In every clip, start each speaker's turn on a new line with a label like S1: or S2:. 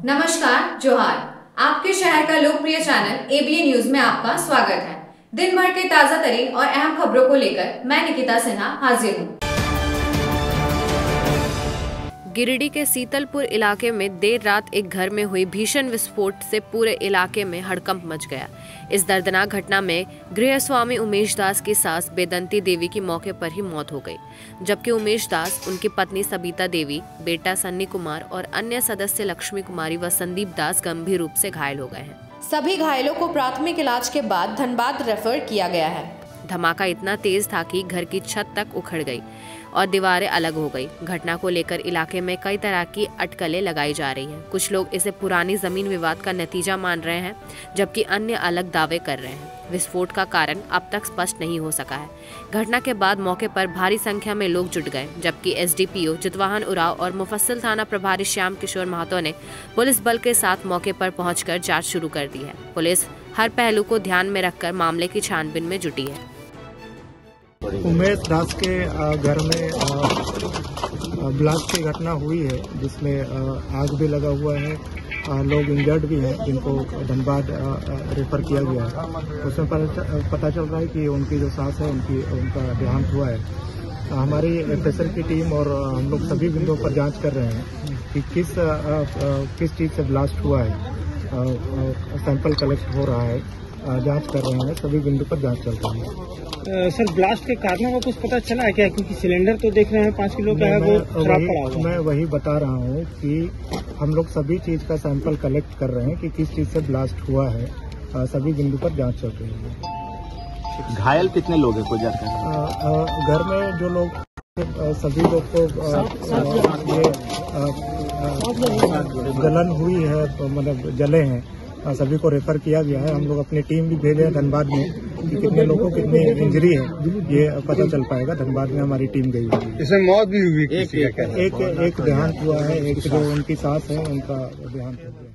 S1: नमस्कार, जोहार। आपके शहर का लोकप्रिय चैनल एबीएन न्यूज में आपका स्वागत है। दिन भर के ताजा तरीन और अहम खबरों को लेकर मैं निकिता सिन्हा हाजिर हूँ।
S2: गिरिडीह के सीतलपुर इलाके में देर रात एक घर में हुई भीषण विस्फोट से पूरे इलाके में हड़कंप मच गया। इस दर्दनाक घटना में गृह स्वामी उमेश दास की सास बेदंती देवी की मौके पर ही मौत हो गई, जबकि उमेश दास, उनकी पत्नी सबिता देवी, बेटा सन्नी कुमार और अन्य सदस्य लक्ष्मी कुमारी व संदीप दास गंभीर रूप से घायल हो गए हैं। सभी घायलों को प्राथमिक इलाज के बाद धनबाद रेफर किया गया है। धमाका इतना तेज था कि घर की छत तक उखड़ गई और दीवारें अलग हो गई। घटना को लेकर इलाके में कई तरह की अटकलें लगाई जा रही हैं। कुछ लोग इसे पुरानी जमीन विवाद का नतीजा मान रहे हैं, जबकि अन्य अलग दावे कर रहे हैं। विस्फोट का कारण अब तक स्पष्ट नहीं हो सका है। घटना के बाद मौके पर भारी संख्या में लोग जुट गए, जबकि एसडीपीओ जितवाहन उराव और मुफस्सिल थाना प्रभारी श्याम किशोर महतो ने पुलिस बल के साथ मौके पर पहुंचकर जांच शुरू कर दी है। पुलिस हर पहलू को ध्यान में रखकर मामले की छानबीन में जुटी है।
S3: उमेश दास के घर में ब्लास्ट की घटना हुई है, जिसमें आग भी लगा हुआ है, लोग इंजर्ड भी हैं, जिनको धनबाद रेफर किया गया है। उसमें पता चल रहा है कि उनकी जो सास है उनका देहांत हुआ है। हमारी एफएसएल की टीम और हम लोग सभी बिंदुओं पर जांच कर रहे हैं कि किस चीज़ से ब्लास्ट हुआ है। सैंपल कलेक्ट हो रहा है, जांच कर रहे हैं, सभी बिंदु पर जांच चल रही है।
S4: सर, ब्लास्ट के कारणों का कुछ पता चला है क्या? क्योंकि सिलेंडर तो देख रहे हैं 5 किलो का है, वो खराब पड़ा हुआ है। मैं
S3: वही बता रहा हूँ कि हम लोग सभी चीज का सैंपल कलेक्ट कर रहे हैं कि किस चीज से ब्लास्ट हुआ है। सभी बिंदु पर जांच चल रही है।
S5: घायल कितने लोग हैं कोई जानकारी?
S3: घर में जो लोग सभी लोग को जलन हुई है, मतलब जले हैं, सभी को रेफर किया गया है। हम लोग अपनी टीम भी भेजे हैं धनबाद में कि कितने लोगों को कितनी इंजरी है ये पता चल पाएगा। धनबाद में हमारी टीम गई हुई है।
S5: इसमें मौत भी हुई,
S3: एक देहांत हुआ है, एक जो उनकी सास है उनका देहांत हो गया।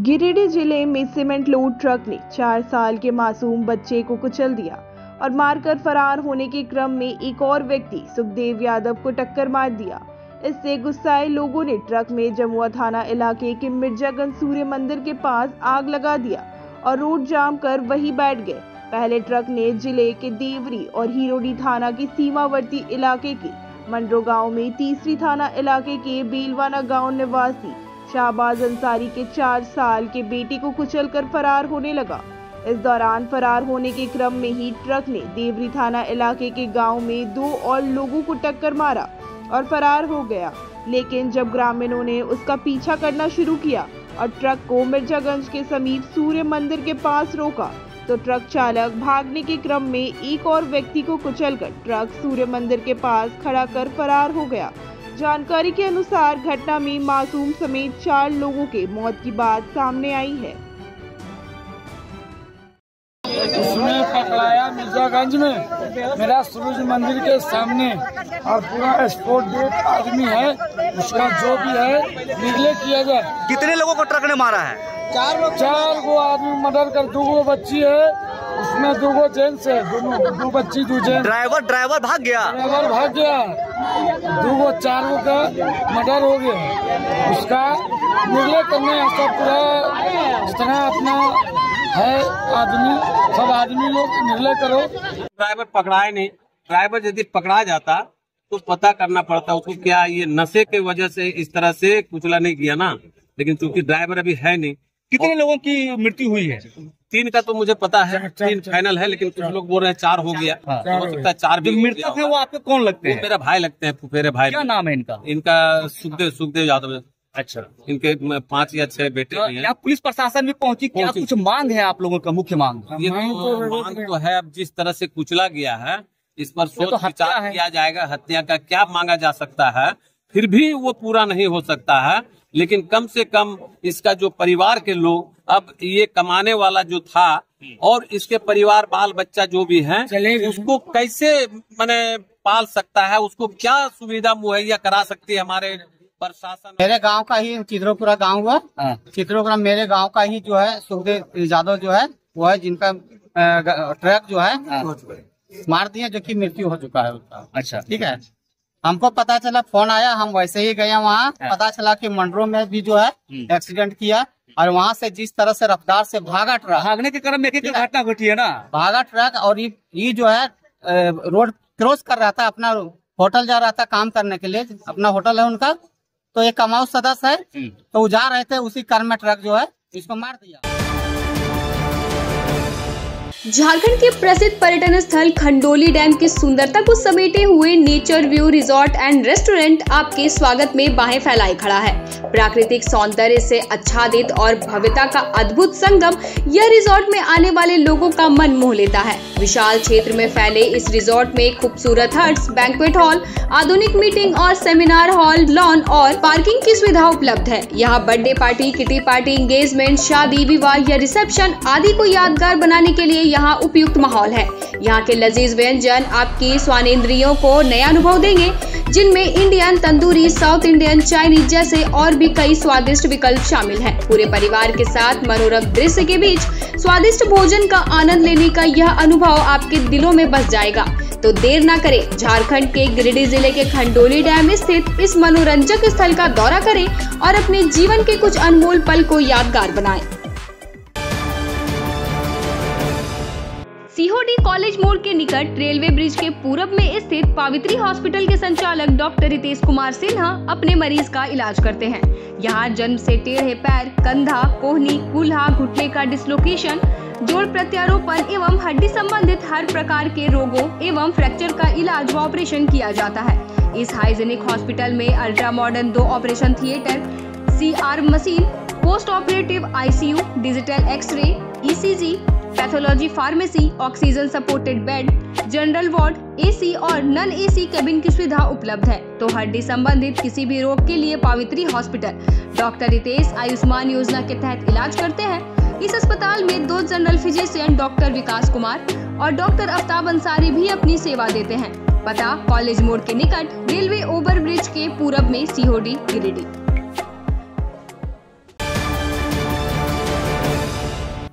S6: गिरिडीह जिले में सीमेंट लोड ट्रक ने 4 साल के मासूम बच्चे को कुचल दिया और मारकर फरार होने के क्रम में एक और व्यक्ति सुखदेव यादव को टक्कर मार दिया। इससे गुस्साए लोगों ने ट्रक में जमुआ थाना इलाके के मिर्जागंज सूर्य मंदिर के पास आग लगा दिया और रोड जाम कर वहीं बैठ गए। पहले ट्रक ने जिले के देवरी और हिरोडी थाना के सीमावर्ती इलाके के मंडरो गांव में, तीसरी थाना इलाके के बेलवाना गांव निवासी शाहबाज अंसारी के 4 साल के बेटे को कुचलकर फरार होने लगा। इस दौरान फरार होने के क्रम में ही ट्रक ने देवरी थाना इलाके के गाँव में 2 और लोगों को टक्कर मारा और फरार हो गया। लेकिन जब ग्रामीणों ने उसका पीछा करना शुरू किया और ट्रक को मिर्जागंज के समीप सूर्य मंदिर के पास रोका, तो ट्रक चालक भागने के क्रम में एक और व्यक्ति को कुचलकर ट्रक सूर्य मंदिर के पास खड़ा कर फरार हो गया। जानकारी के अनुसार घटना में मासूम समेत 4 लोगों के मौत की बात सामने आई है।
S4: उसने पकड़ाया मिर्जागंज में, मेरा सूरज मंदिर के सामने, और पूरा स्पोर्ट डेट आदमी है, उसका जो भी है निगलेक्ट किया जाए।
S5: कितने लोगों को ट्रक ने मारा है?
S4: 4 गो आदमी मर्डर कर, 2 गो बच्ची है, उसमें 2 गो जेंट्स है, 2 बच्ची 2 जेंट्स।
S5: ड्राइवर भाग गया।
S4: 2 गो 4 गो का मर्डर हो गया। उसका निगलेक्ट करने सब पूरा जितना अपना है आदमी, सब आदमी लोग निर्णय करो।
S7: ड्राइवर पकड़ाए नहीं। ड्राइवर यदि पकड़ा जाता तो पता करना पड़ता उसको, क्या ये नशे के वजह से इस तरह से कुचला नहीं किया ना, लेकिन चूंकि ड्राइवर अभी है नहीं।
S5: कितने लोगों की मृत्यु हुई है?
S7: 3 का तो मुझे पता है, 3 फाइनल है, लेकिन कुछ लोग बोल रहे हैं 4 हो गया। हो सकता है 4 भी।
S5: मृतक है वो आपके कौन लगते हैं?
S7: मेरा भाई लगते हैं, फुफेरे भाई।
S5: क्या नाम है इनका?
S7: इनका सुखदेव यादव।
S5: अच्छा,
S7: इनके 5 या 6 बेटे हैं।
S5: क्या पुलिस प्रशासन भी पहुंची? क्या कुछ मांग है आप लोगों का? मुख्य मांग
S7: ये मांग तो है, अब जिस तरह से कुचला गया है इस पर सोच विचार किया जाएगा। हत्या का क्या मांगा जा सकता है, फिर भी वो पूरा नहीं हो सकता है, लेकिन कम से कम इसका जो परिवार के लोग, अब ये कमाने वाला जो था और इसके परिवार बाल बच्चा जो भी है, उसको कैसे माने पाल सकता है, उसको क्या सुविधा मुहैया करा सकती है हमारे प्रशासन।
S8: मेरे गांव का ही चित्रोपुरा गांव हुआ। चित्रोपुरा मेरे गांव का ही जो है सुखदेव यादव जो है वो है, जिनका ट्रक जो है मार दिया, जो कि मृत्यु हो चुका है उसका।
S5: अच्छा,
S8: ठीक है। हमको पता चला, फोन आया, हम वैसे ही गए वहाँ। पता चला कि मंडरो में भी जो है एक्सीडेंट किया और वहाँ से जिस तरह से रफ्तार से भागा ट्रक,
S5: भागने के क्रम में एक घटना घटी है ना,
S8: भागा ट्रक और ये जो है रोड क्रॉस कर रहा था, अपना होटल जा रहा था काम करने के लिए, अपना होटल है उनका। तो एक कमाऊ सदस्य है, तो वो जा रहे थे, उसी क्रम में ट्रक जो है इसको मार दिया।
S9: झारखंड के प्रसिद्ध पर्यटन स्थल खंडोली डैम की सुंदरता को समेटे हुए nature view resort and restaurant आपके स्वागत में बाहें फैलाए खड़ा है। प्राकृतिक सौंदर्य से आच्छादित और भव्यता का अद्भुत संगम यह रिजॉर्ट में आने वाले लोगों का मन मोह लेता है। विशाल क्षेत्र में फैले इस रिजॉर्ट में खूबसूरत हट्स, बैंक्वेट हॉल, आधुनिक मीटिंग और सेमिनार हॉल, लॉन और पार्किंग की सुविधा उपलब्ध है। यहाँ birthday party, kitty party, engagement, शादी, विवाह या रिसेप्शन आदि को यादगार बनाने के लिए यहाँ उपयुक्त माहौल है। यहाँ के लजीज व्यंजन आपकी स्वानेंद्रियों को नया अनुभव देंगे, जिनमें Indian, tandoori, south Indian, Chinese जैसे और भी कई स्वादिष्ट विकल्प शामिल हैं। पूरे परिवार के साथ मनोरम दृश्य के बीच स्वादिष्ट भोजन का आनंद लेने का यह अनुभव आपके दिलों में बस जाएगा। तो देर ना करें, झारखंड के गिरिडीह जिले के खंडोली डैम स्थित इस मनोरंजक स्थल का दौरा करें और अपने जीवन के कुछ अनमोल पल को यादगार बनाएं। सीहोडी कॉलेज मोड़ के निकट रेलवे ब्रिज के पूरब में स्थित पावित्री हॉस्पिटल के संचालक डॉक्टर रितेश कुमार सिन्हा अपने मरीज का इलाज करते हैं। यहाँ जन्म से टेढ़े पैर, कंधा, कोहनी, कूल्हा, घुटने का डिसलोकेशन, जोड़ प्रत्यारोपण एवं हड्डी संबंधित हर प्रकार के रोगों एवं फ्रैक्चर का इलाज व ऑपरेशन किया जाता है। इस हाइजेनिक हॉस्पिटल में ultra modern 2 operation theatre, CR machine, post operative ICU, digital X-ray, ECG, pathology pharmacy, oxygen supported bed, general ward, AC और नॉन AC केबिन की सुविधा उपलब्ध है। तो हड्डी संबंधित किसी भी रोग के लिए पावित्री हॉस्पिटल डॉक्टर रितेश आयुष्मान योजना के तहत इलाज करते हैं। इस अस्पताल में 2 जनरल फिजिशियन डॉक्टर विकास कुमार और डॉक्टर आफ्ताब अंसारी भी अपनी सेवा देते हैं। पता कॉलेज मोड़ के निकट रेलवे ओवर ब्रिज के पूरब में, सीहोडी, गिरिडीह।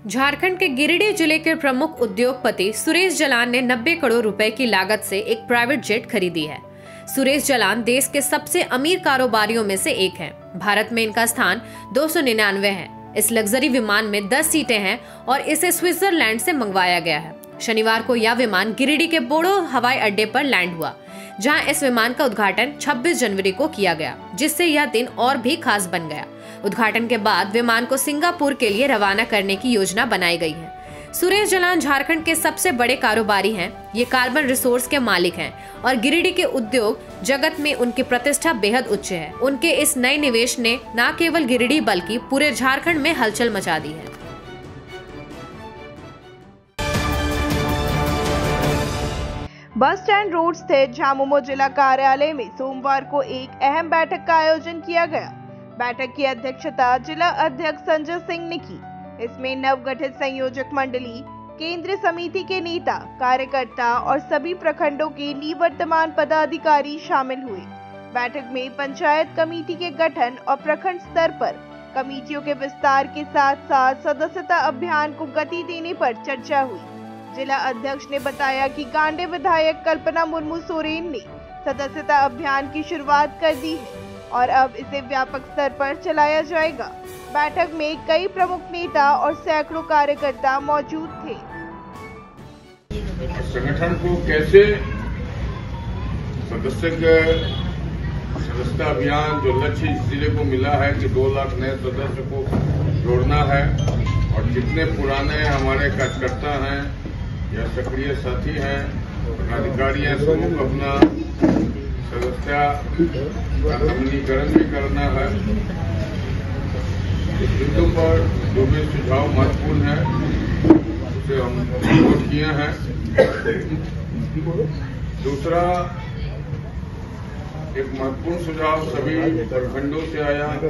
S2: झारखंड के गिरिडीह जिले के प्रमुख उद्योगपति सुरेश जलान ने 90 करोड़ रुपए की लागत से एक प्राइवेट जेट खरीदी है। सुरेश जलान देश के सबसे अमीर कारोबारियों में से एक हैं। भारत में इनका स्थान 299 है। इस लग्जरी विमान में 10 सीटें हैं और इसे स्विट्जरलैंड से मंगवाया गया है। शनिवार को यह विमान गिरिडीह के बोड़ो हवाई अड्डे पर लैंड हुआ, जहां इस विमान का उद्घाटन 26 जनवरी को किया गया, जिससे यह दिन और भी खास बन गया। उद्घाटन के बाद विमान को सिंगापुर के लिए रवाना करने की योजना बनाई गई है। सुरेश जलान झारखंड के सबसे बड़े कारोबारी हैं। ये कार्बन रिसोर्स के मालिक हैं और गिरिडीह के उद्योग जगत में उनकी प्रतिष्ठा बेहद उच्च है। उनके इस नए निवेश ने न केवल गिरिडीह बल्कि पूरे झारखंड में हलचल मचा दी है।
S6: बस स्टैंड रोड स्थित झामुमो जिला कार्यालय में सोमवार को एक अहम बैठक का आयोजन किया गया। बैठक की अध्यक्षता जिला अध्यक्ष संजय सिंह ने की। इसमें नवगठित संयोजक मंडली, केंद्रीय समिति के नेता, कार्यकर्ता और सभी प्रखंडों के निवर्तमान पदाधिकारी शामिल हुए। बैठक में पंचायत कमेटी के गठन और प्रखंड स्तर पर कमेटियों के विस्तार के साथ साथ सदस्यता अभियान को गति देने पर चर्चा हुई। जिला अध्यक्ष ने बताया कि गांडे विधायक कल्पना मुर्मू सोरेन ने सदस्यता अभियान की शुरुआत कर दी है और अब इसे व्यापक स्तर पर चलाया जाएगा। बैठक में कई प्रमुख नेता और सैकड़ों कार्यकर्ता मौजूद थे।
S10: संगठन को कैसे सदस्यता अभियान जो लक्ष्य इस जिले को मिला है कि 2 लाख नए सदस्य को जोड़ना है और जितने पुराने हमारे कार्यकर्ता हैं या सक्रिय साथी हैं, पदाधिकारी हैं, सबको अपना सदस्यता का नवीनीकरण भी करना है। इस बिंदु पर जो भी सुझाव महत्वपूर्ण है उसे हम नोट किए हैं। दूसरा, एक महत्वपूर्ण सुझाव सभी प्रखंडों से आया कि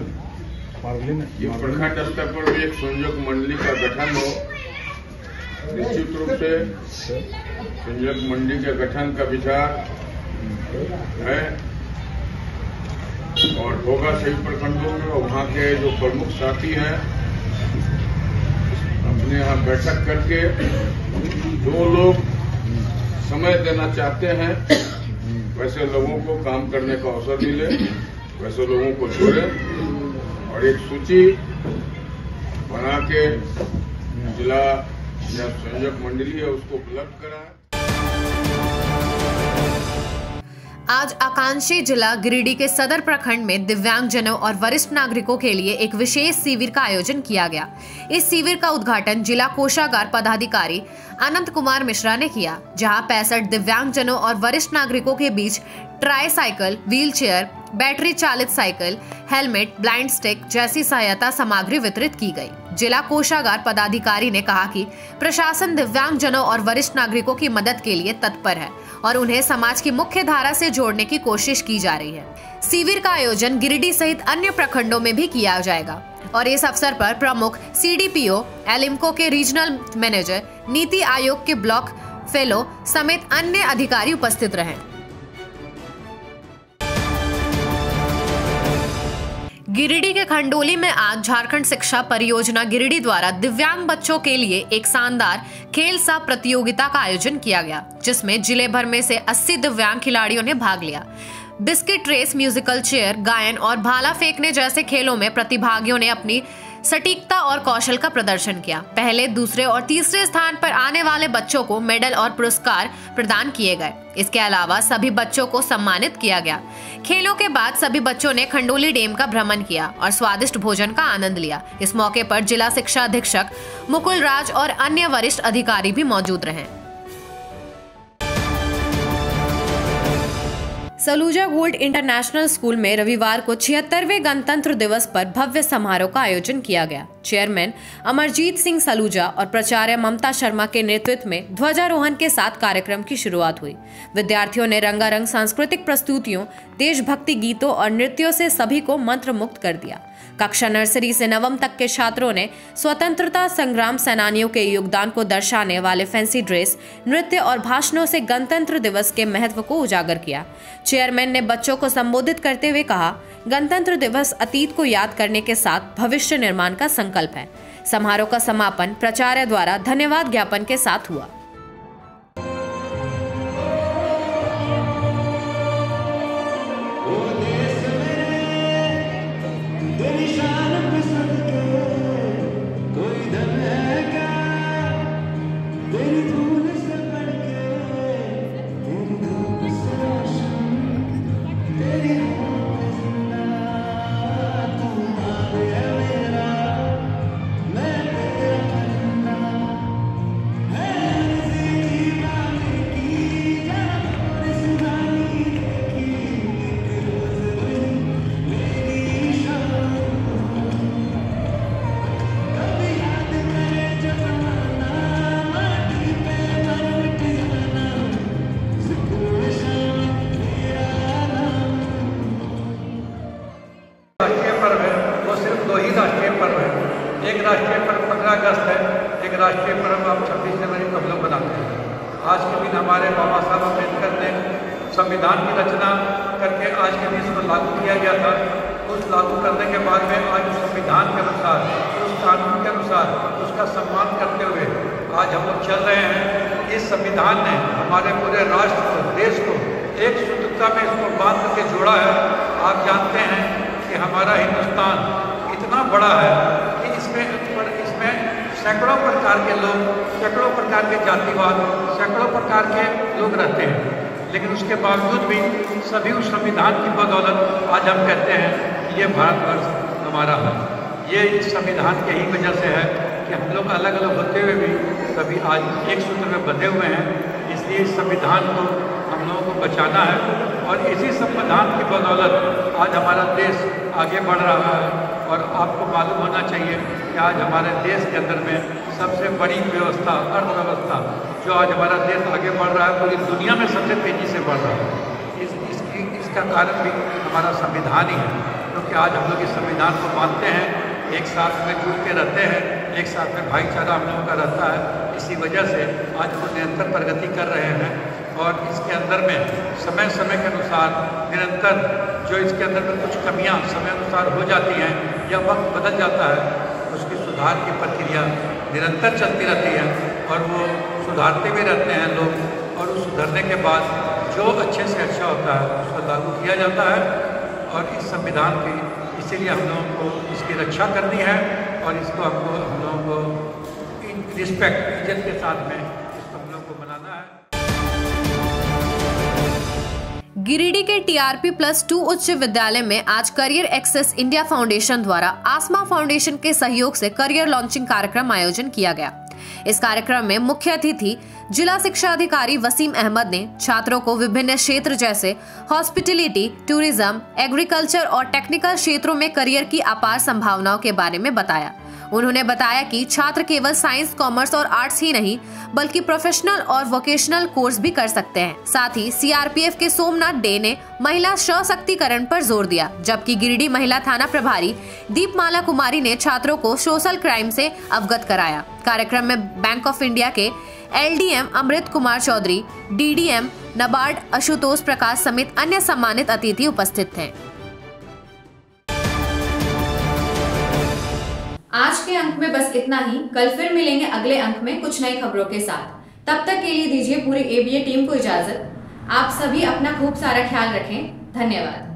S10: प्रखंड स्तर पर भी एक संयोजक मंडली का गठन हो। निश्चित रूप से संयोजक मंडली के गठन का विचार है और होगा सभी प्रखंडों में। वहाँ के जो प्रमुख साथी हैं अपने यहाँ बैठक करके जो लोग समय देना चाहते हैं वैसे लोगों को काम करने का अवसर मिले, वैसे लोगों को जोड़े और एक सूची बना के जिला या संयोजक मंडली है उसको उपलब्ध कराएं।
S2: आज आकांक्षी जिला गिरिडीह के सदर प्रखंड में दिव्यांगजनों और वरिष्ठ नागरिकों के लिए एक विशेष शिविर का आयोजन किया गया। इस शिविर का उद्घाटन जिला कोषागार पदाधिकारी अनंत कुमार मिश्रा ने किया, जहां 65 दिव्यांगजनों और वरिष्ठ नागरिकों के बीच tricycle, wheelchair, battery चालित साइकिल, हेलमेट, ब्लाइंड स्टिक जैसी सहायता सामग्री वितरित की गई। जिला कोषागार पदाधिकारी ने कहा कि प्रशासन दिव्यांगजनों और वरिष्ठ नागरिकों की मदद के लिए तत्पर है और उन्हें समाज की मुख्य धारा से जोड़ने की कोशिश की जा रही है। शिविर का आयोजन गिरिडीह सहित अन्य प्रखंडों में भी किया जाएगा और इस अवसर पर प्रमुख CDPO, एलिम्को के रीजनल मैनेजर, नीति आयोग के ब्लॉक फेलो समेत अन्य अधिकारी उपस्थित रहे। गिरिडीह के खंडोली में आज झारखंड शिक्षा परियोजना गिरिडीह द्वारा दिव्यांग बच्चों के लिए एक शानदार खेल सह प्रतियोगिता का आयोजन किया गया, जिसमें जिले भर में से 80 दिव्यांग खिलाड़ियों ने भाग लिया। बिस्किट रेस, म्यूजिकल चेयर, गायन और भाला फेंकने जैसे खेलों में प्रतिभागियों ने अपनी सटीकता और कौशल का प्रदर्शन किया। पहले, दूसरे और तीसरे स्थान पर आने वाले बच्चों को मेडल और पुरस्कार प्रदान किए गए। इसके अलावा सभी बच्चों को सम्मानित किया गया। खेलों के बाद सभी बच्चों ने खंडोली डैम का भ्रमण किया और स्वादिष्ट भोजन का आनंद लिया। इस मौके पर जिला शिक्षा अधीक्षक मुकुल राज और अन्य वरिष्ठ अधिकारी भी मौजूद रहे। सलूजा गोल्ड इंटरनेशनल स्कूल में रविवार को 76वें गणतंत्र दिवस पर भव्य समारोह का आयोजन किया गया। चेयरमैन अमरजीत सिंह सलूजा और प्राचार्य ममता शर्मा के नेतृत्व में ध्वजारोहण के साथ कार्यक्रम की शुरुआत हुई। विद्यार्थियों ने रंगारंग सांस्कृतिक प्रस्तुतियों, देशभक्ति गीतों और नृत्यों से सभी को मंत्रमुग्ध कर दिया। कक्षा नर्सरी से नवम तक के छात्रों ने स्वतंत्रता संग्राम सेनानियों के योगदान को दर्शाने वाले फैंसी ड्रेस, नृत्य और भाषणों से गणतंत्र दिवस के महत्व को उजागर किया। चेयरमैन ने बच्चों को संबोधित करते हुए कहा, गणतंत्र दिवस अतीत को याद करने के साथ भविष्य निर्माण का संकल्प है। समारोह का समापन प्राचार्य द्वारा धन्यवाद ज्ञापन के साथ हुआ।
S11: राष्ट्रीय पर्व है, वो सिर्फ 2 ही राष्ट्रीय पर्व है। एक राष्ट्रीय पर्व 15 अगस्त है, एक राष्ट्रीय पर्व आप 26 जनवरी को हम लोग मनाते हैं। आज के दिन हमारे बाबा साहब अम्बेडकर ने संविधान की रचना करके आज के दिन इसको लागू किया गया था। उस लागू करने के बाद में आज उस संविधान के अनुसार, उस कानून के अनुसार उसका सम्मान करते हुए आज हम लोग चल रहे हैं। इस संविधान ने हमारे पूरे राष्ट्र को, देश को एक सूत्रता में इसको बांध करके जोड़ा है। आप जानते हैं कि हमारा हिंदुस्तान इतना बड़ा है कि इसमें सैकड़ों प्रकार के लोग, सैकड़ों प्रकार के जातिवाद, सैकड़ों प्रकार के लोग रहते हैं, लेकिन उसके बावजूद भी सभी उस संविधान की बदौलत आज हम कहते हैं कि ये भारतवर्ष हमारा है। ये इस संविधान के ही वजह से है कि हम लोग अलग अलग होते हुए भी सभी आज एक सूत्र में बंधे हुए हैं। इसलिए इस संविधान को हम लोगों को बचाना है और इसी संविधान की बदौलत आज हमारा देश आगे बढ़ रहा है। और आपको मालूम होना चाहिए कि आज हमारे देश के अंदर में सबसे बड़ी व्यवस्था, अर्थव्यवस्था, जो आज हमारा देश आगे बढ़ रहा है, पूरी दुनिया में सबसे तेज़ी से बढ़ रहा है। इसका कारण भी हमारा संविधान ही है, क्योंकि आज हम लोग इस संविधान को मानते हैं, एक साथ में जुड़ के रहते हैं, एक साथ में भाईचारा हम लोगों का रहता है। इसी वजह से आज वो निरंतर प्रगति कर रहे हैं और इसके अंदर में समय समय के अनुसार निरंतर जो इसके अंदर में कुछ कमियां समय अनुसार हो जाती हैं या वक्त बदल जाता है, उसकी सुधार की प्रक्रिया निरंतर चलती रहती है और वो सुधारते भी रहते हैं लोग। और उस सुधरने के बाद जो अच्छे से अच्छा होता है उसको लागू किया जाता है। और इस संविधान की इसीलिए हम लोगों को इसकी रक्षा करनी है और इसको हम लोगों को रिस्पेक्ट इज्जत के साथ में इसको हम लोगों को बनाना है।
S2: गिरिडीह के TRP+2 उच्च विद्यालय में आज करियर एक्सेस इंडिया फाउंडेशन द्वारा आसमा फाउंडेशन के सहयोग से करियर लॉन्चिंग कार्यक्रम आयोजन किया गया। इस कार्यक्रम में मुख्य अतिथि जिला शिक्षा अधिकारी वसीम अहमद ने छात्रों को विभिन्न क्षेत्र जैसे हॉस्पिटलिटी, टूरिज्म, एग्रीकल्चर और टेक्निकल क्षेत्रों में करियर की अपार संभावनाओं के बारे में बताया। उन्होंने बताया कि छात्र केवल साइंस, कॉमर्स और आर्ट्स ही नहीं बल्कि प्रोफेशनल और वोकेशनल कोर्स भी कर सकते हैं। साथ ही CRPF के सोमनाथ डे ने महिला सशक्तिकरण पर जोर दिया, जबकि गिरिडीह महिला थाना प्रभारी दीपमाला कुमारी ने छात्रों को सोशल क्राइम से अवगत कराया। कार्यक्रम में बैंक ऑफ इंडिया के LDM अमृत कुमार चौधरी, DDM नाबार्ड आशुतोष प्रकाश समेत अन्य सम्मानित अतिथि उपस्थित थे।
S1: आज के अंक में बस इतना ही। कल फिर मिलेंगे अगले अंक में कुछ नई खबरों के साथ। तब तक के लिए दीजिए पूरी ABA टीम को इजाजत। आप सभी अपना खूब सारा ख्याल रखें। धन्यवाद।